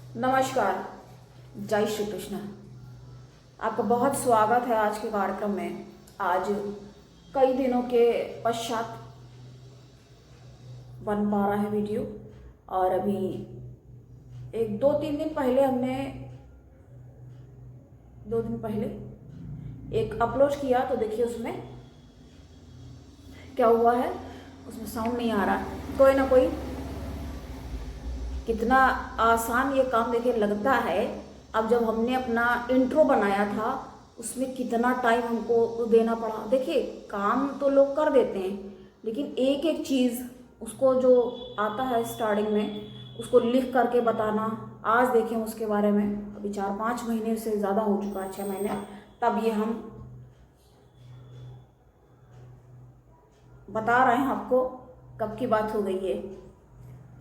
नमस्कार। जय श्री कृष्ण। आपका बहुत स्वागत है आज के कार्यक्रम में। आज कई दिनों के पश्चात बन पा रहा है वीडियो, और अभी एक दो दिन पहले एक अपलोड किया तो देखिए उसमें क्या हुआ है। उसमें साउंड नहीं आ रहा, कोई ना कोई। कितना आसान ये काम देखिए लगता है। अब जब हमने अपना इंट्रो बनाया था उसमें कितना टाइम हमको देना पड़ा। देखिए काम तो लोग कर देते हैं, लेकिन एक एक चीज़ उसको जो आता है स्टार्टिंग में उसको लिख करके बताना। आज देखें उसके बारे में, अभी 4-5 महीने से ज़्यादा हो चुका है, 6 महीने, तब ये हम बता रहे हैं आपको। कब की बात हो गई है,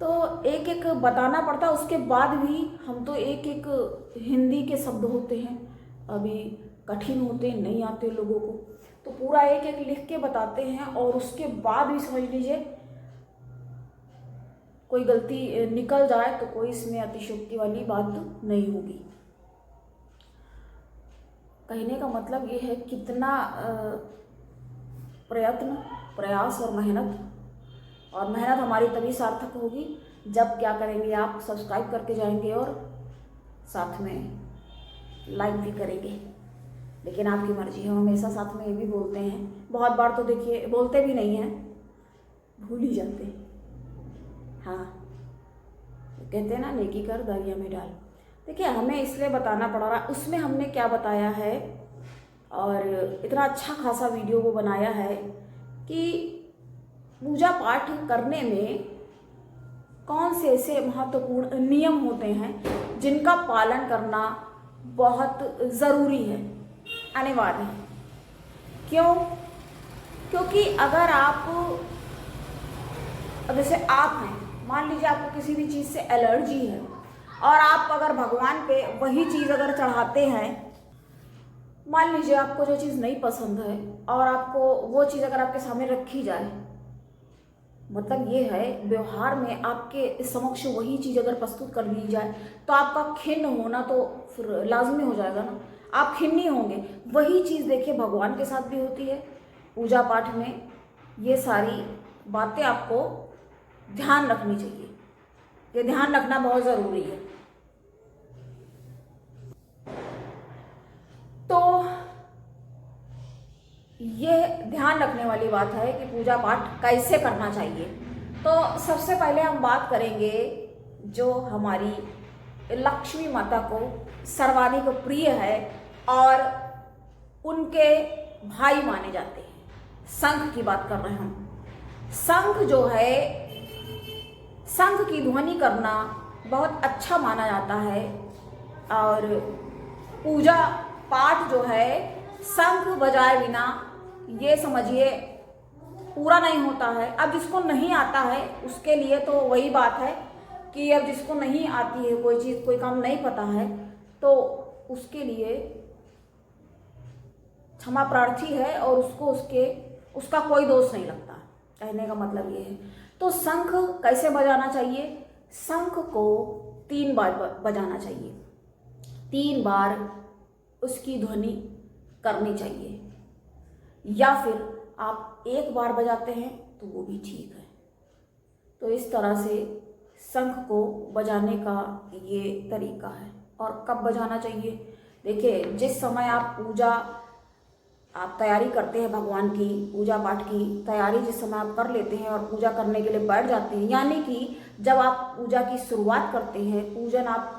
तो एक एक बताना पड़ता है। उसके बाद भी हम तो एक एक हिंदी के शब्द होते हैं, अभी कठिन होते हैं, नहीं आते लोगों को, तो पूरा एक एक लिख के बताते हैं। और उसके बाद भी समझ लीजिए कोई गलती निकल जाए तो कोई इसमें अतिशयोक्ति वाली बात नहीं होगी। कहने का मतलब ये है कितना प्रयत्न, प्रयास और मेहनत हमारी तभी सार्थक होगी जब क्या करेंगे, आप सब्सक्राइब करके जाएंगे और साथ में लाइक भी करेंगे। लेकिन आपकी मर्जी है, हम हमेशा साथ में ये भी बोलते हैं। बहुत बार तो देखिए बोलते भी नहीं हैं, भूल ही जाते हैं। हाँ, कहते हैं ना, नेकी कर दरिया में डाल। देखिए हमें इसलिए बताना पड़ रहा, उसमें हमने क्या बताया है और इतना अच्छा खासा वीडियो वो बनाया है कि पूजा पाठ करने में कौन से ऐसे महत्वपूर्ण नियम होते हैं जिनका पालन करना बहुत ज़रूरी है, अनिवार्य है। क्यों? क्योंकि अगर आप, जैसे आप हैं, मान लीजिए आपको किसी भी चीज़ से एलर्जी है और आप अगर भगवान पे वही चीज़ अगर चढ़ाते हैं, मान लीजिए आपको जो चीज़ नहीं पसंद है और आपको वो चीज़ अगर आपके सामने रखी जाए, मतलब ये है व्यवहार में आपके समक्ष वही चीज़ अगर प्रस्तुत कर दी जाए तो आपका खिन्न होना तो फिर लाजमी हो जाएगा ना, आप खिन्न ही होंगे। वही चीज़ देखिए भगवान के साथ भी होती है। पूजा पाठ में ये सारी बातें आपको ध्यान रखनी चाहिए, ये ध्यान रखना बहुत ज़रूरी है। तो ये ध्यान रखने वाली बात है कि पूजा पाठ कैसे करना चाहिए। तो सबसे पहले हम बात करेंगे जो हमारी लक्ष्मी माता को सर्वाधिक प्रिय है और उनके भाई माने जाते हैं, शंख की बात कर रहे हैं हम। शंख जो है, शंख की ध्वनि करना बहुत अच्छा माना जाता है और पूजा पाठ जो है शंख बजाए बिना ये समझिए पूरा नहीं होता है। अब जिसको नहीं आता है उसके लिए तो वही बात है कि अब जिसको नहीं आती है कोई चीज़, कोई काम नहीं पता है, तो उसके लिए क्षमा प्रार्थी है और उसका कोई दोष नहीं लगता। कहने का मतलब ये है। तो शंख कैसे बजाना चाहिए? शंख को 3 बार बजाना चाहिए, 3 बार उसकी ध्वनि करनी चाहिए, या फिर आप 1 बार बजाते हैं तो वो भी ठीक है। तो इस तरह से शंख को बजाने का ये तरीका है। और कब बजाना चाहिए? देखिए जिस समय आप तैयारी करते हैं, भगवान की पूजा पाठ की तैयारी जिस समय आप कर लेते हैं और पूजा करने के लिए बैठ जाते हैं, यानी कि जब आप पूजा की शुरुआत करते हैं, पूजन आप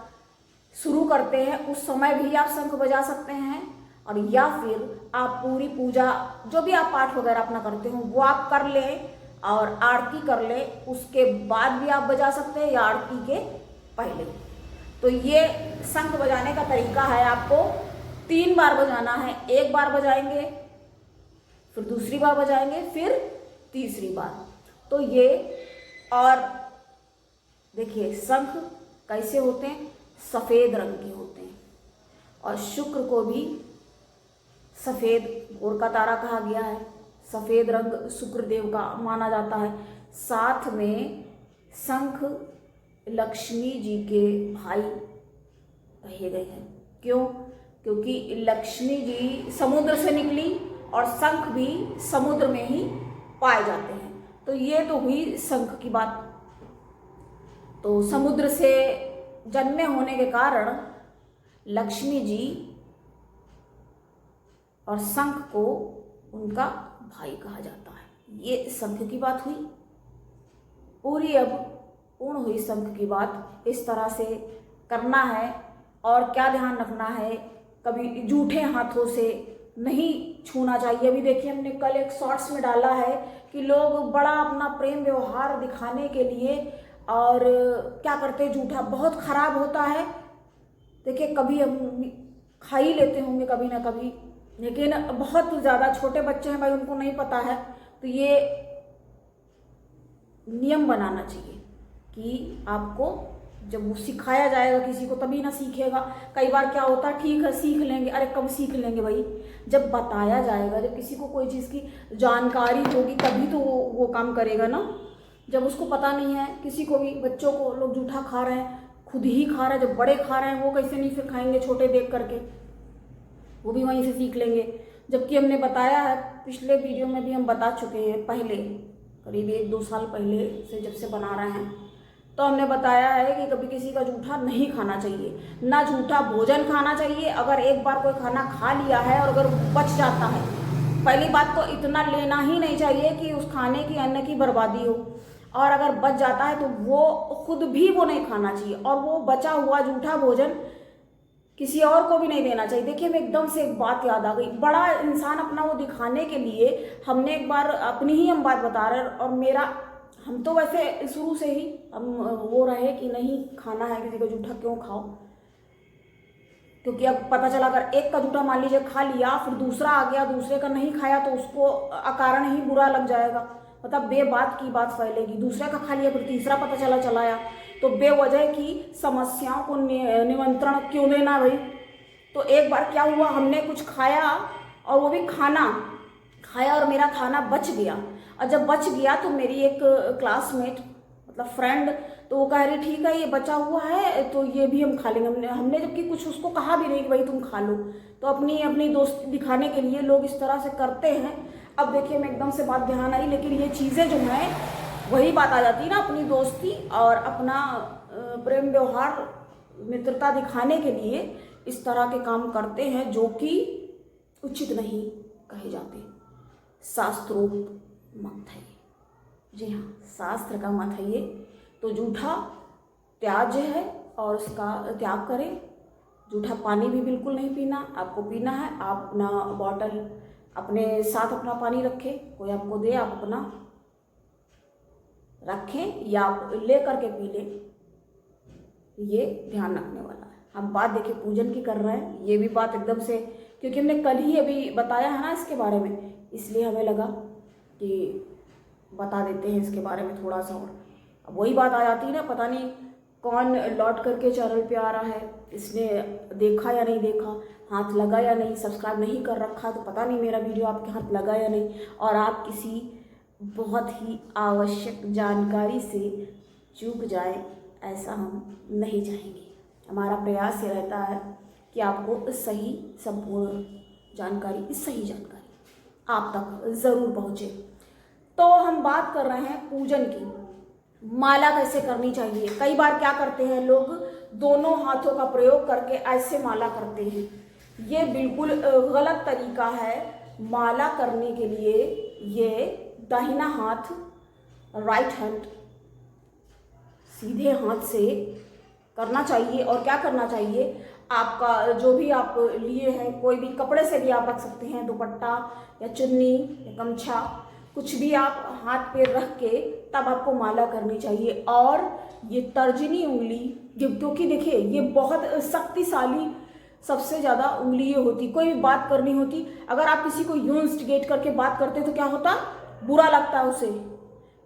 शुरू करते हैं, उस समय भी आप शंख बजा सकते हैं। और या फिर आप पूरी पूजा जो भी आप पाठ वगैरह अपना करते हो वो आप कर लें और आरती कर लें, उसके बाद भी आप बजा सकते हैं या आरती के पहले। तो ये शंख बजाने का तरीका है। आपको 3 बार बजाना है, 1 बार बजाएंगे, फिर दूसरी बार बजाएंगे, फिर तीसरी बार। तो ये, और देखिए शंख कैसे होते हैं? सफ़ेद रंग के होते हैं और शुक्र को भी सफ़ेद भोर का तारा कहा गया है। सफ़ेद रंग शुक्र देव का माना जाता है। साथ में शंख लक्ष्मी जी के भाई कहे गए हैं। क्यों? क्योंकि लक्ष्मी जी समुद्र से निकली और शंख भी समुद्र में ही पाए जाते हैं। तो ये तो हुई शंख की बात। तो समुद्र से जन्मे होने के कारण लक्ष्मी जी और शंख को उनका भाई कहा जाता है। ये शंख की बात हुई। पूरी अब पूर्ण हुई शंख की बात। इस तरह से करना है और क्या ध्यान रखना है, कभी जूठे हाथों से नहीं छूना चाहिए। अभी देखिए हमने कल एक शॉर्ट्स में डाला है कि लोग बड़ा अपना प्रेम व्यवहार दिखाने के लिए और क्या करते हैं, जूठा बहुत खराब होता है। देखिए कभी हम खा ही लेते होंगे कभी ना कभी, लेकिन बहुत ज़्यादा छोटे बच्चे हैं भाई, उनको नहीं पता है। तो ये नियम बनाना चाहिए कि आपको जब वो सिखाया जाएगा किसी को तभी ना सीखेगा। कई बार क्या होता है, ठीक है सीख लेंगे, अरे कब सीख लेंगे भाई, जब बताया जाएगा, जब किसी को कोई चीज़ की जानकारी होगी तभी तो वो काम करेगा ना। जब उसको पता नहीं है, किसी को भी, बच्चों को लोग जूठा खा रहे हैं, खुद ही खा रहे हैं, जब बड़े खा रहे हैं वो कैसे नहीं फिर खाएंगे छोटे देख करके, वो भी वहीं से सीख लेंगे। जबकि हमने बताया है, पिछले वीडियो में भी हम बता चुके हैं, पहले करीब 1-2 साल पहले से जब से बना रहे हैं, तो हमने बताया है कि कभी किसी का जूठा नहीं खाना चाहिए, ना जूठा भोजन खाना चाहिए। अगर एक बार कोई खाना खा लिया है और अगर बच जाता है, पहली बात तो इतना लेना ही नहीं चाहिए कि उस खाने की अन्न की बर्बादी हो, और अगर बच जाता है तो वो खुद भी वो नहीं खाना चाहिए, और वो बचा हुआ जूठा भोजन किसी और को भी नहीं देना चाहिए। देखिए हमें एकदम से एक बात याद आ गई, बड़ा इंसान अपना वो दिखाने के लिए, हमने एक बार अपनी ही हम बात बता रहे हैं, और मेरा, हम तो वैसे शुरू से ही हम वो रहे कि नहीं खाना है किसी का जूठा, क्यों खाओ, क्योंकि अब पता चला अगर एक का जूठा मान लीजिए खा लिया, फिर दूसरा आ गया, दूसरे का नहीं खाया, तो उसको अकारण ही बुरा लग जाएगा, मतलब बेबात की बात फैलेगी। दूसरे का खा लिया, फिर तीसरा पता चला चलाया, तो बेवजह की समस्याओं को निमंत्रण क्यों देना भाई। तो एक बार क्या हुआ, हमने कुछ खाया, और वो भी खाना खाया और मेरा खाना बच गया, और जब बच गया तो मेरी एक क्लासमेट मतलब फ्रेंड, तो वो कह रही ठीक है ये बचा हुआ है तो ये भी हम खा लेंगे। हमने जबकि कुछ उसको कहा भी नहीं कि भाई तुम खा लो। तो अपनी अपनी दोस्ती दिखाने के लिए लोग इस तरह से करते हैं। अब देखिए मैं एकदम से बात ध्यान आई, लेकिन ये चीज़ें जो हैं वही बात आ जाती है ना, अपनी दोस्ती और अपना प्रेम व्यवहार मित्रता दिखाने के लिए इस तरह के काम करते हैं जो कि उचित नहीं कहे जाते। शास्त्रोक्त मत है, जी हाँ शास्त्र का मत है ये। तो जूठा त्याज्य है और उसका त्याग करें। जूठा पानी भी बिल्कुल नहीं पीना, आपको पीना है आप अपना बॉटल अपने साथ अपना पानी रखें, कोई आपको दे आप अपना रखें या आप ले करके पी लें, ये ध्यान रखने वाला है। हम बात देखिए पूजन की कर रहे हैं, ये भी बात एकदम से, क्योंकि हमने कल ही अभी बताया है ना इसके बारे में, इसलिए हमें लगा कि बता देते हैं इसके बारे में थोड़ा सा। और अब वही बात आ जाती है ना, पता नहीं कौन लौट करके चैनल पे आ रहा है, इसने देखा या नहीं देखा, हाथ लगा या नहीं, सब्सक्राइब नहीं कर रखा तो पता नहीं मेरा वीडियो आपके हाथ लगा या नहीं, और आप किसी बहुत ही आवश्यक जानकारी से चूक जाए, ऐसा हम नहीं चाहेंगे। हमारा प्रयास ये रहता है कि आपको सही संपूर्ण जानकारी, सही जानकारी आप तक ज़रूर पहुँचे। तो हम बात कर रहे हैं पूजन की, माला कैसे करनी चाहिए। कई बार क्या करते हैं लोग, दोनों हाथों का प्रयोग करके ऐसे माला करते हैं, ये बिल्कुल गलत तरीका है माला करने के लिए। ये दाहिना हाथ, राइट हैंड, सीधे हाथ से करना चाहिए। और क्या करना चाहिए, आपका जो भी आप लिए हैं, कोई भी कपड़े से भी आप रख सकते हैं, दुपट्टा या चुन्नी या गमछा, कुछ भी आप हाथ पे रख के तब आपको माला करनी चाहिए। और ये तर्जनी उंगली, क्योंकि देखिए ये बहुत शक्तिशाली सबसे ज़्यादा उंगली ये होती, कोई भी बात करनी होती, अगर आप किसी को यूं इंस्टिगेट करके बात करते तो क्या होता, बुरा लगता है उसे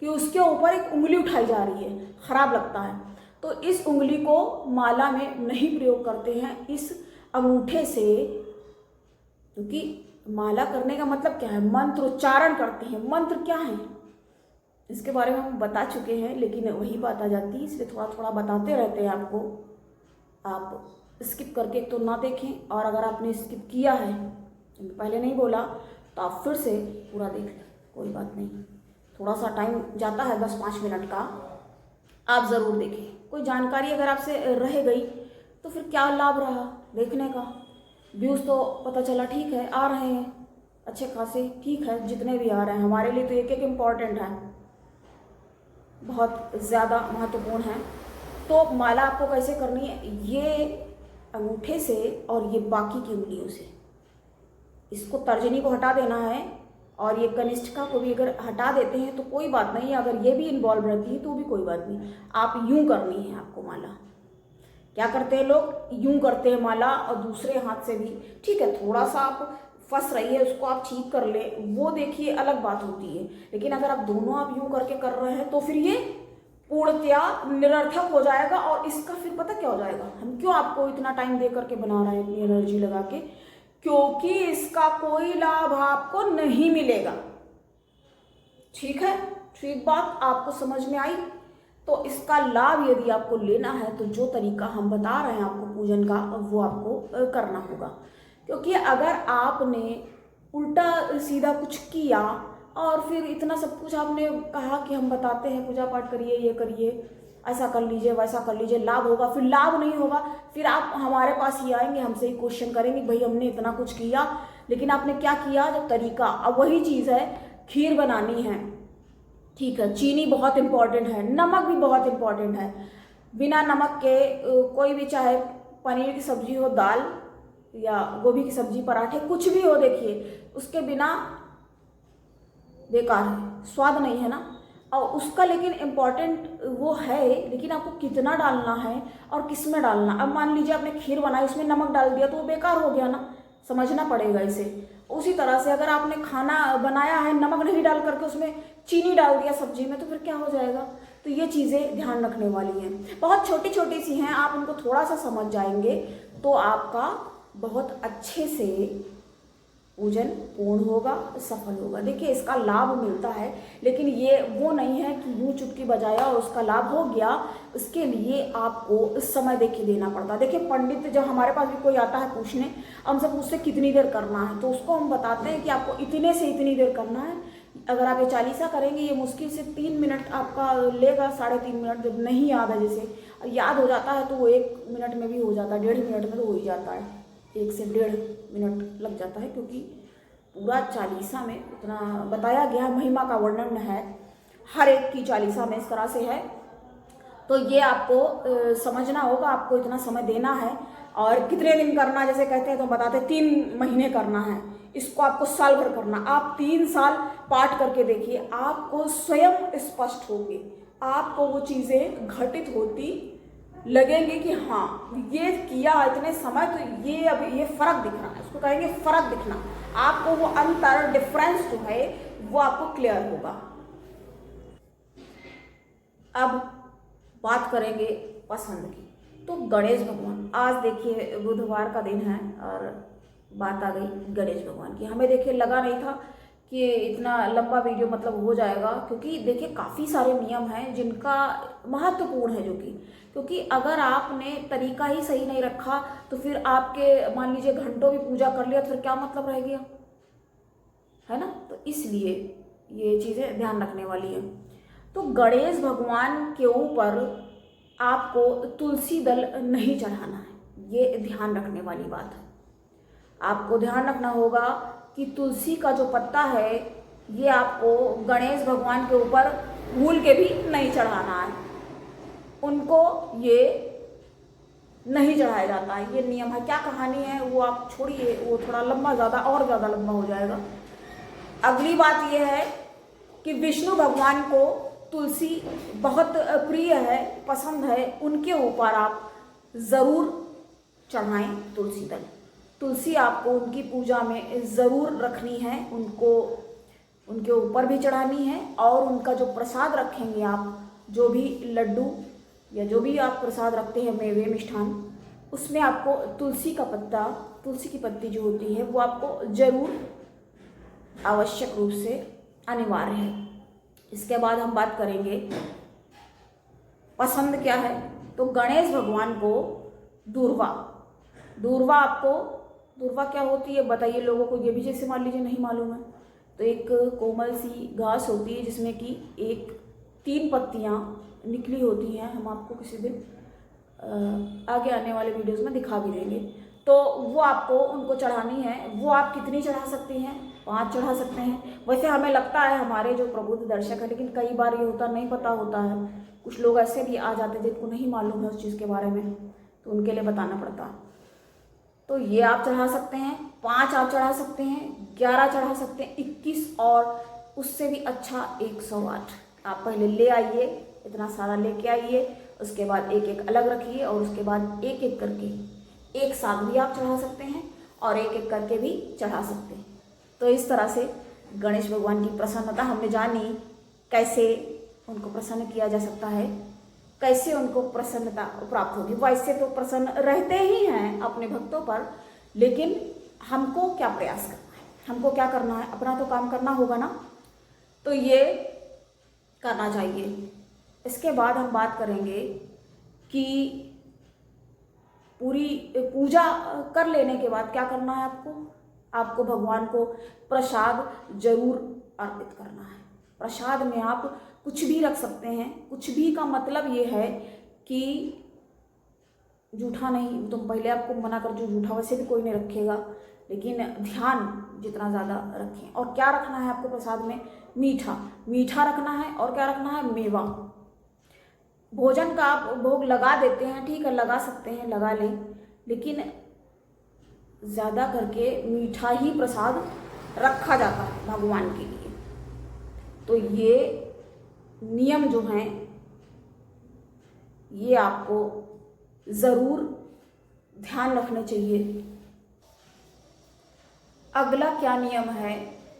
कि उसके ऊपर एक उंगली उठाई जा रही है, खराब लगता है। तो इस उंगली को माला में नहीं प्रयोग करते हैं, इस अंगूठे से, क्योंकि माला करने का मतलब क्या है, मंत्र उच्चारण करते हैं। मंत्र क्या है इसके बारे में हम बता चुके हैं, लेकिन वही बात आ जाती है, इसलिए थोड़ा थोड़ा बताते रहते हैं आपको। आप स्किप करके तो ना देखें, और अगर आपने स्किप किया है, पहले नहीं बोला, तो आप फिर से पूरा देख लें, कोई बात नहीं। थोड़ा सा टाइम जाता है 10-5 मिनट का, आप ज़रूर देखें। कोई जानकारी अगर आपसे रह गई तो फिर क्या लाभ रहा देखने का। व्यूज़ तो पता चला ठीक है, आ रहे हैं अच्छे खासे, ठीक है, जितने भी आ रहे हैं हमारे लिए तो एक एक इम्पॉर्टेंट है, बहुत ज़्यादा महत्वपूर्ण है। तो माला आपको कैसे करनी है, ये अंगूठे से और ये बाकी की उंगलियों से, इसको तर्जनी को हटा देना है, और ये कनिष्ठिका को भी अगर हटा देते हैं तो कोई बात नहीं, अगर ये भी इन्वॉल्व रहती है तो भी कोई बात नहीं। आप यूं करनी है आपको माला। क्या करते हैं लोग, यूं करते हैं माला, और दूसरे हाथ से भी, ठीक है, थोड़ा सा आप फंस रही है उसको आप ठीक कर ले, वो देखिए अलग बात होती है। लेकिन अगर आप दोनों आप यूं करके कर रहे हैं तो फिर ये पूर्णतया निरर्थक हो जाएगा, और इसका फिर पता क्या हो जाएगा, हम क्यों आपको इतना टाइम दे करके बना रहे हैं, इतनी एनर्जी लगा के, क्योंकि इसका कोई लाभ आपको नहीं मिलेगा। ठीक है, ठीक बात आपको समझ में आई। तो इसका लाभ यदि आपको लेना है तो जो तरीका हम बता रहे हैं आपको पूजन का, वो आपको करना होगा। क्योंकि अगर आपने उल्टा सीधा कुछ किया और फिर इतना सब कुछ आपने कहा कि हम बताते हैं पूजा पाठ करिए, ये करिए, ऐसा कर लीजिए, वैसा कर लीजिए, लाभ होगा, फिर लाभ नहीं होगा, फिर आप हमारे पास ही आएंगे, हमसे ही क्वेश्चन करेंगे, भाई हमने इतना कुछ किया लेकिन आपने क्या किया। जो तरीका, अब वही चीज़ है, खीर बनानी है, ठीक है, चीनी बहुत इंपॉर्टेंट है, नमक भी बहुत इंपॉर्टेंट है। बिना नमक के कोई भी, चाहे पनीर की सब्जी हो, दाल या गोभी की सब्जी, पराठे, कुछ भी हो, देखिए उसके बिना बेकार है, स्वाद नहीं है ना। और उसका लेकिन इम्पॉर्टेंट वो है, लेकिन आपको कितना डालना है और किस में डालना। अब मान लीजिए आपने खीर बनाई, उसमें नमक डाल दिया तो वो बेकार हो गया ना, समझना पड़ेगा इसे। उसी तरह से अगर आपने खाना बनाया है, नमक नहीं डाल करके उसमें चीनी डाल दिया सब्जी में, तो फिर क्या हो जाएगा। तो ये चीज़ें ध्यान रखने वाली हैं, बहुत छोटी छोटी सी हैं, आप उनको थोड़ा सा समझ जाएंगे तो आपका बहुत अच्छे से पूजन पूर्ण होगा, सफल होगा। देखिए इसका लाभ मिलता है, लेकिन ये वो नहीं है कि यूं चुटकी बजाया और उसका लाभ हो गया। इसके लिए आपको समय देखिए देना पड़ता है। देखिए पंडित, जब हमारे पास भी कोई आता है पूछने, हमसे पूछते कितनी देर करना है, तो उसको हम बताते हैं कि आपको इतने से इतनी देर करना है। अगर आप ये चालीसा करेंगे, ये मुश्किल से 3 मिनट आपका लेगा, 3.5 मिनट। जब नहीं याद है, जैसे याद हो जाता है तो वो 1 मिनट में भी हो जाता है, 1.5 मिनट में तो हो ही जाता है, 1 से 1.5 मिनट लग जाता है, क्योंकि पूरा चालीसा में उतना बताया गया, महिमा का वर्णन है हर एक की चालीसा में, इस तरह से है। तो ये आपको समझना होगा, आपको इतना समय देना है। और कितने दिन करना, जैसे कहते हैं तो बताते 3 महीने करना है, इसको आपको साल भर करना। आप 3 साल पाठ करके देखिए, आपको स्वयं स्पष्ट होगी, आपको वो चीज़ें घटित होती लगेंगे कि हाँ ये किया इतने समय, तो ये अभी ये फर्क दिख रहा है, उसको कहेंगे फर्क दिखना। आपको वो अंतर, डिफरेंस जो है वो आपको क्लियर होगा। अब बात करेंगे पसंद की, तो गणेश भगवान, आज देखिए बुधवार का दिन है और बात आ गई गणेश भगवान की। हमें देखिए लगा नहीं था कि इतना लंबा वीडियो मतलब हो जाएगा, क्योंकि देखिए काफ़ी सारे नियम हैं जिनका महत्वपूर्ण है, जो कि क्योंकि अगर आपने तरीका ही सही नहीं रखा तो फिर आपके मान लीजिए घंटों भी पूजा कर लिया तो फिर क्या मतलब रह गया, है ना। तो इसलिए ये चीज़ें ध्यान रखने वाली है। तो गणेश भगवान के ऊपर आपको तुलसी दल नहीं चढ़ाना है, ये ध्यान रखने वाली बात है। आपको ध्यान रखना होगा कि तुलसी का जो पत्ता है ये आपको गणेश भगवान के ऊपर भूल के भी नहीं चढ़ाना है, उनको ये नहीं चढ़ाया जाता है, ये नियम है। क्या कहानी है वो आप छोड़िए, वो थोड़ा लंबा ज़्यादा लंबा हो जाएगा। अगली बात ये है कि विष्णु भगवान को तुलसी बहुत प्रिय है, पसंद है, उनके ऊपर आप ज़रूर चढ़ाएं तुलसी दल। तुलसी आपको उनकी पूजा में ज़रूर रखनी है, उनको उनके ऊपर भी चढ़ानी है, और उनका जो प्रसाद रखेंगे आप, जो भी लड्डू या जो भी आप प्रसाद रखते हैं, मेवे मिष्ठान, उसमें आपको तुलसी का पत्ता, तुलसी की पत्ती जो होती है वो आपको ज़रूर आवश्यक रूप से अनिवार्य है। इसके बाद हम बात करेंगे पसंद क्या है। तो गणेश भगवान को दूर्वा, दूर्वा क्या होती है बताइए लोगों को, ये भी जैसे मान लीजिए नहीं मालूम है। तो एक कोमल सी घास होती है जिसमें कि 3 पत्तियां निकली होती हैं। हम आपको किसी दिन आगे आने वाले वीडियोस में दिखा भी देंगे। तो वो आपको उनको चढ़ानी है। वो आप कितनी चढ़ा सकती हैं? 5 चढ़ा सकते हैं। वैसे हमें लगता है हमारे जो प्रबुद्ध दर्शक है, लेकिन कई बार ये होता नहीं पता होता है, कुछ लोग ऐसे भी आ जाते हैं जिनको नहीं मालूम है उस चीज़ के बारे में, तो उनके लिए बताना पड़ता है। तो ये आप चढ़ा सकते हैं, 5 आप चढ़ा सकते हैं, 11 चढ़ा सकते हैं, 21 और उससे भी अच्छा 108 आप पहले ले आइए, इतना सारा लेके आइए। उसके बाद एक एक अलग रखिए और उसके बाद एक एक करके एक साथ भी आप चढ़ा सकते हैं और एक एक करके भी चढ़ा सकते हैं। तो इस तरह से गणेश भगवान की प्रसन्नता हमने जानी, कैसे उनको प्रसन्न किया जा सकता है, कैसे उनको प्रसन्नता प्राप्त होगी। वैसे तो प्रसन्न रहते ही हैं अपने भक्तों पर, लेकिन हमको क्या प्रयास करना है, हमको क्या करना है, अपना तो काम करना होगा ना, तो ये करना चाहिए। इसके बाद हम बात करेंगे कि पूरी पूजा कर लेने के बाद क्या करना है आपको भगवान को प्रसाद जरूर अर्पित करना है। प्रसाद में आप कुछ भी रख सकते हैं। कुछ भी का मतलब ये है कि जूठा नहीं, तो पहले आपको मना कर, जो जूठा वैसे भी कोई नहीं रखेगा, लेकिन ध्यान जितना ज़्यादा रखें। और क्या रखना है आपको प्रसाद में? मीठा रखना है। और क्या रखना है? मेवा। भोजन का आप भोग लगा देते हैं, ठीक है, लगा सकते हैं, लगा लें, लेकिन ज़्यादा करके मीठा ही प्रसाद रखा जाता है भगवान के लिए। तो ये नियम जो हैं ये आपको ज़रूर ध्यान रखना चाहिए। अगला क्या नियम है?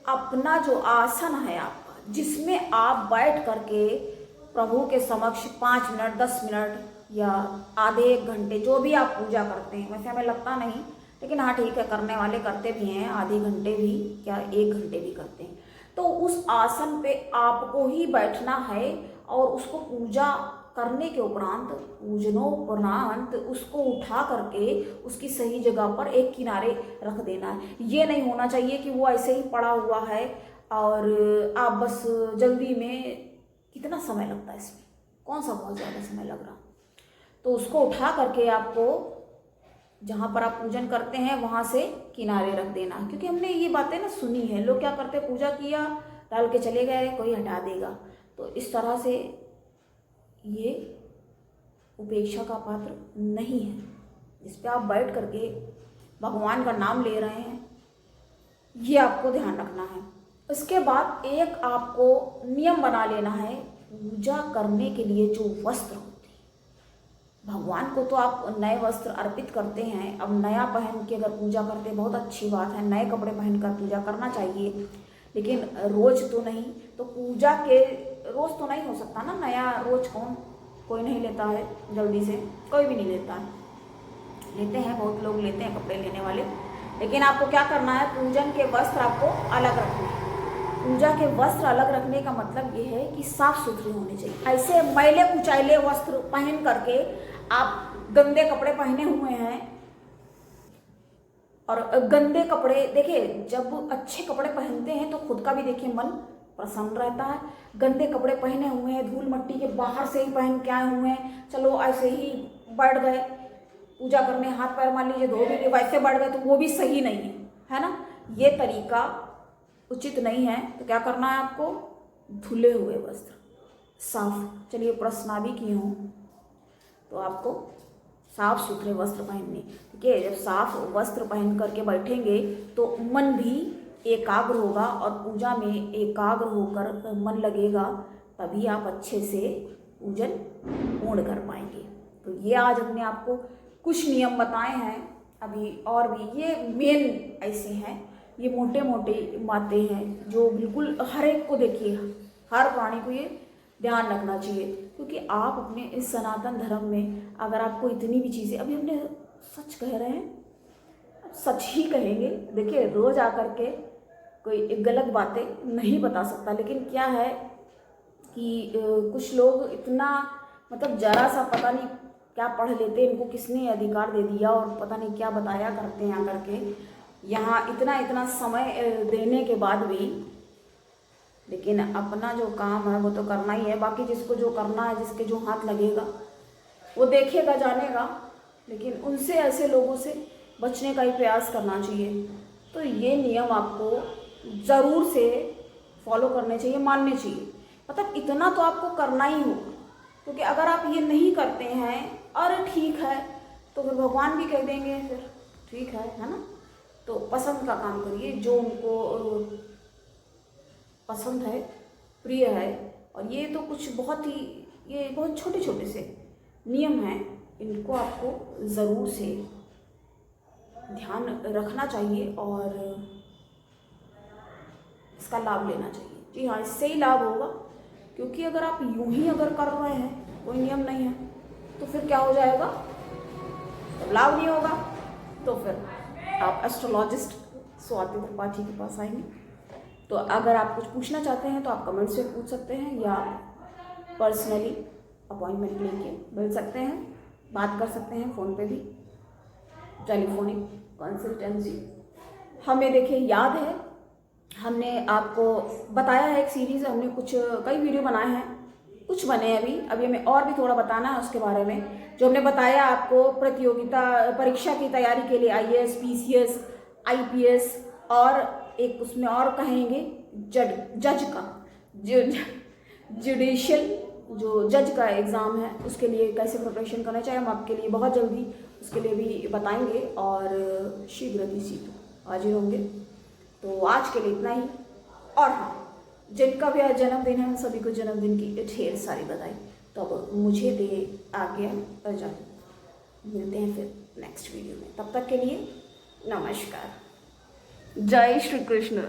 अपना जो आसन है आपका, जिसमें आप बैठ करके प्रभु के समक्ष 5 मिनट, 10 मिनट या आधे 1 घंटे, जो भी आप पूजा करते हैं, वैसे हमें लगता नहीं, लेकिन हाँ ठीक है, करने वाले करते भी हैं, आधे घंटे भी क्या 1 घंटे भी करते हैं। तो उस आसन पे आपको ही बैठना है और उसको पूजा करने के उपरांत उसको उठा करके उसकी सही जगह पर एक किनारे रख देना है। ये नहीं होना चाहिए कि वो ऐसे ही पड़ा हुआ है और आप बस जल्दी में, कितना समय लगता है इसमें, कौन सा बहुत ज़्यादा समय लग रहा, तो उसको उठा करके आपको जहाँ पर आप पूजन करते हैं वहाँ से किनारे रख देना। क्योंकि हमने ये बातें ना सुनी है, लोग क्या करते, पूजा किया, डाल के चले गए, कोई हटा देगा। तो इस तरह से ये उपेक्षा का पात्र नहीं है। जिस पे आप बैठ करके भगवान का नाम ले रहे हैं, ये आपको ध्यान रखना है। इसके बाद एक आपको नियम बना लेना है, पूजा करने के लिए जो वस्त्र होते हैं, भगवान को तो आप नए वस्त्र अर्पित करते हैं। अब नया पहन के अगर पूजा करते हैं बहुत अच्छी बात है, नए कपड़े पहनकर पूजा करना चाहिए, लेकिन रोज तो नहीं। तो पूजा के रोज तो नहीं हो सकता ना, नया रोज कोई नहीं लेता है जल्दी से, कोई भी नहीं लेता है। लेते हैं, बहुत लोग लेते हैं कपड़े लेने वाले, लेकिन आपको क्या करना है, पूजन के वस्त्र आपको अलग रखने हैं। पूजा के वस्त्र अलग रखने का मतलब ये है कि साफ सुथरे होने चाहिए। ऐसे मैले कुचैले वस्त्र पहन करके आप गंदे कपड़े पहने हुए हैं, और गंदे कपड़े, देखिए जब अच्छे कपड़े पहनते हैं तो खुद का भी देखिए मन प्रसन्न रहता है। गंदे कपड़े पहने हुए हैं, धूल मट्टी के बाहर से ही पहन के आए हुए हैं, चलो ऐसे ही बैठ गए पूजा करने, हाथ पैर मान लीजिए धो भी लिए, वैसे बैठ गए, तो वो भी सही नहीं है ना, ये तरीका उचित नहीं है। तो क्या करना है आपको, धुले हुए वस्त्र साफ, चलिए प्रश्न भी किए हों तो आपको साफ सुथरे वस्त्र पहनने, ठीक है। जब साफ वस्त्र पहन करके बैठेंगे तो मन भी एकाग्र होगा, और पूजा में एकाग्र होकर मन लगेगा, तभी आप अच्छे से पूजन पूर्ण कर पाएंगे। तो ये आज हमने आपको कुछ नियम बताए हैं, अभी और भी ये मेन ऐसे हैं, ये मोटे मोटे बातें हैं जो बिल्कुल हर एक को, देखिए हर प्राणी को ये ध्यान रखना चाहिए। क्योंकि आप अपने इस सनातन धर्म में अगर आपको इतनी भी चीज़ें, अभी हमने सच कह रहे हैं, सच ही कहेंगे, देखिए रोज आकर के कोई गलत बातें नहीं बता सकता, लेकिन क्या है कि कुछ लोग इतना, मतलब जरा सा पता नहीं क्या पढ़ लेते, इनको किसने अधिकार दे दिया और पता नहीं क्या बताया करते हैं यहाँ करके, यहाँ इतना इतना समय देने के बाद भी। लेकिन अपना जो काम है वो तो करना ही है, बाकी जिसको जो करना है, जिसके जो हाथ लगेगा वो देखेगा जानेगा, लेकिन उनसे, ऐसे लोगों से बचने का ही प्रयास करना चाहिए। तो ये नियम आपको ज़रूर से फॉलो करने चाहिए, मानने चाहिए। मतलब इतना तो आपको करना ही होगा, क्योंकि अगर आप ये नहीं करते हैं, अरे ठीक है, तो फिर भगवान भी कह देंगे फिर ठीक है ना। तो पसंद का काम करिए, जो उनको पसंद है, प्रिय है। और ये तो कुछ बहुत ही, ये बहुत छोटे छोटे से नियम हैं, इनको आपको ज़रूर से ध्यान रखना चाहिए और इसका लाभ लेना चाहिए। जी हाँ, इससे ही लाभ होगा, क्योंकि अगर आप यूं ही अगर कर रहे हैं, कोई नियम नहीं है, तो फिर क्या हो जाएगा, तो लाभ नहीं होगा। तो फिर आप एस्ट्रोलॉजिस्ट स्वाति त्रिपाठी के पास आएंगे। तो अगर आप कुछ पूछना चाहते हैं तो आप कमेंट्स में पूछ सकते हैं, या पर्सनली अपॉइंटमेंट लेके मिल सकते हैं, बात कर सकते हैं फ़ोन पे भी, टेलीफोनिक कंसल्टेंसी। हमें देखिए याद है, हमने आपको बताया है एक सीरीज़, हमने कई वीडियो बनाए हैं, कुछ बने हैं अभी हमें और भी थोड़ा बताना है उसके बारे में। जो हमने बताया आपको प्रतियोगिता परीक्षा की तैयारी के लिए IAS, PCS, IPS, और एक उसमें और कहेंगे जज का, जो जुडिशियल जो जज का एग्ज़ाम है, उसके लिए कैसे प्रिपरेशन करना चाहिए, हम आपके लिए बहुत जल्दी उसके लिए भी बताएंगे और शीघ्र ही हाजिर होंगे। तो आज के लिए इतना ही। और हाँ, जिनका भी आज जन्मदिन है, उन सभी को जन्मदिन की ढेर सारी बधाई। तो अब मुझे दे आज्ञा, मिलते हैं फिर नेक्स्ट वीडियो में, तब तक के लिए नमस्कार, जय श्री कृष्ण।